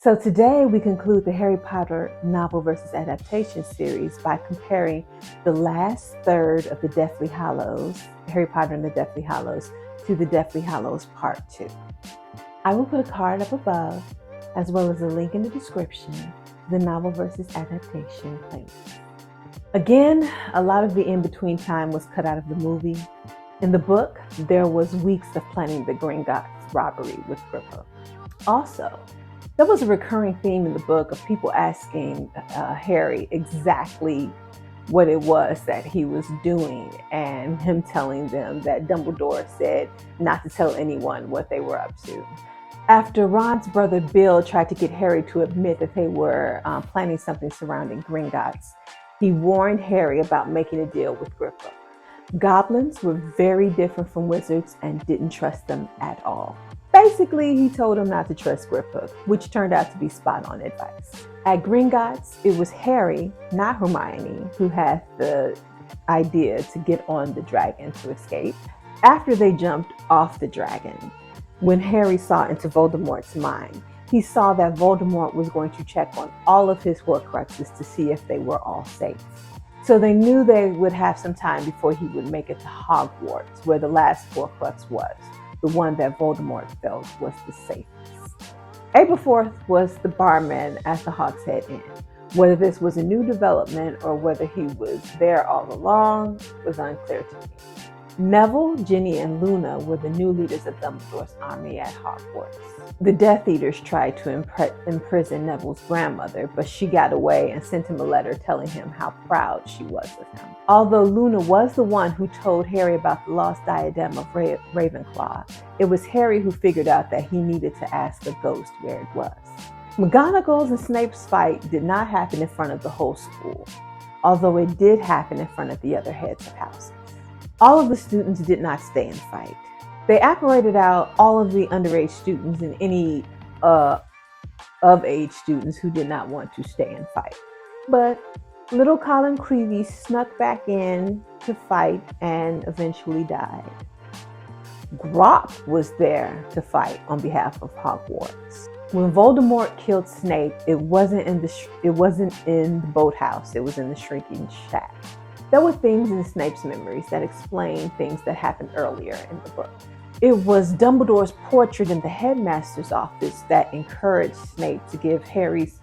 So today we conclude the Harry Potter novel versus adaptation series by comparing the last third of the Deathly Hallows, Harry Potter and the Deathly Hallows, to the Deathly Hallows Part 2. I will put a card up above, as well as a link in the description to the novel versus adaptation playlist. Again, a lot of the in-between time was cut out of the movie. In the book, there was weeks of planning the Gringotts robbery with Griphook. Also, there was a recurring theme in the book of people asking Harry exactly what it was that he was doing, and him telling them that Dumbledore said not to tell anyone what they were up to. After Ron's brother Bill tried to get Harry to admit that they were planning something surrounding Gringotts, he warned Harry about making a deal with Griphook. Goblins were very different from wizards and didn't trust them at all. Basically, he told him not to trust Griphook, which turned out to be spot-on advice. At Gringotts, it was Harry, not Hermione, who had the idea to get on the dragon to escape. After they jumped off the dragon, when Harry saw into Voldemort's mind, he saw that Voldemort was going to check on all of his Horcruxes to see if they were all safe. So they knew they would have some time before he would make it to Hogwarts, where the last Horcrux was, the one that Voldemort felt was the safest. Aberforth was the barman at the Hogshead Inn. Whether this was a new development or whether he was there all along was unclear to me. Neville, Ginny, and Luna were the new leaders of Dumbledore's army at Hogwarts. The Death Eaters tried to imprison Neville's grandmother, but she got away and sent him a letter telling him how proud she was of him. Although Luna was the one who told Harry about the lost diadem of Ravenclaw, it was Harry who figured out that he needed to ask a ghost where it was. McGonagall's and Snape's fight did not happen in front of the whole school, although it did happen in front of the other heads of houses. All of the students did not stay and fight. They apparated out all of the underage students and any of-age students who did not want to stay and fight. But little Colin Creevey snuck back in to fight and eventually died. Grawp was there to fight on behalf of Hogwarts. When Voldemort killed Snape, it wasn't in the boathouse, it was in the shrinking shack. There were things in Snape's memories that explained things that happened earlier in the book. It was Dumbledore's portrait in the headmaster's office that encouraged Snape to give Harry's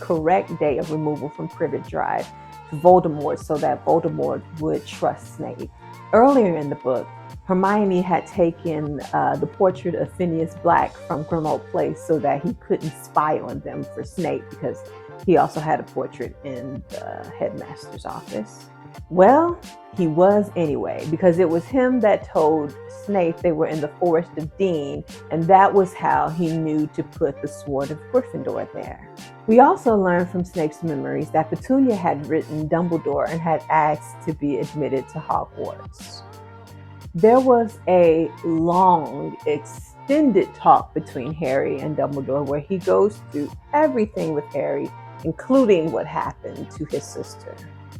correct day of removal from Privet Drive to Voldemort so that Voldemort would trust Snape. Earlier in the book, Hermione had taken the portrait of Phineas Black from Grimmauld Place so that he couldn't spy on them for Snape, because he also had a portrait in the headmaster's office. Well, he was anyway, because it was him that told Snape they were in the Forest of Dean, and that was how he knew to put the Sword of Gryffindor there. We also learned from Snape's memories that Petunia had written Dumbledore and had asked to be admitted to Hogwarts. There was a long, extended talk between Harry and Dumbledore where he goes through everything with Harry, including what happened to his sister.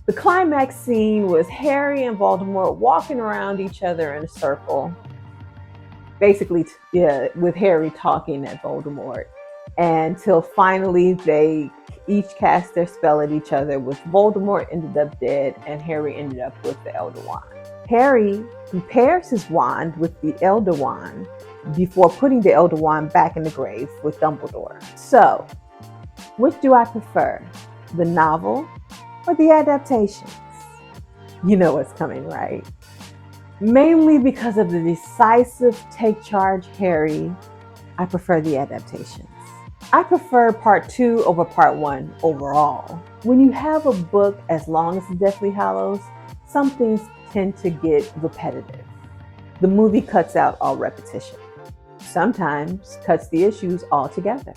The climax scene was Harry and Voldemort walking around each other in a circle, basically with Harry talking at Voldemort, until finally they each cast their spell at each other, with Voldemort ended up dead and Harry ended up with the Elder Wand. Harry repairs his wand with the Elder Wand before putting the Elder Wand back in the grave with Dumbledore. So, which do I prefer, the novel or the adaptations? You know what's coming, right? Mainly because of the decisive take charge Harry, I prefer the adaptations. I prefer part 2 over part 1 overall. When you have a book as long as the Deathly Hallows, some things tend to get repetitive. The movie cuts out all repetition. Sometimes cuts the issues altogether.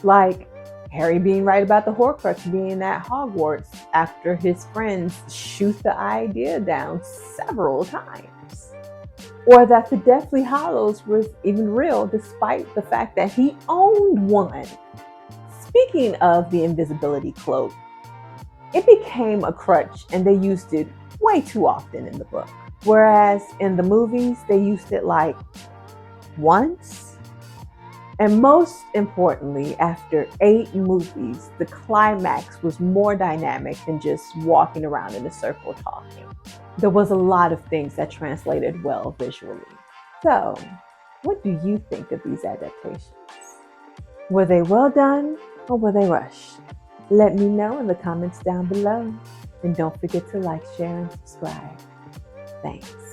Like Harry being right about the Horcrux being at Hogwarts after his friends shoot the idea down several times. Or that the Deathly Hallows was even real despite the fact that he owned one. Speaking of the invisibility cloak, it became a crutch and they used it way too often in the book. Whereas in the movies, they used it like once, And most importantly, after 8 movies, the climax was more dynamic than just walking around in a circle talking. There was a lot of things that translated well visually. So, what do you think of these adaptations? Were they well done or were they rushed? Let me know in the comments down below. And don't forget to like, share, and subscribe. Thanks.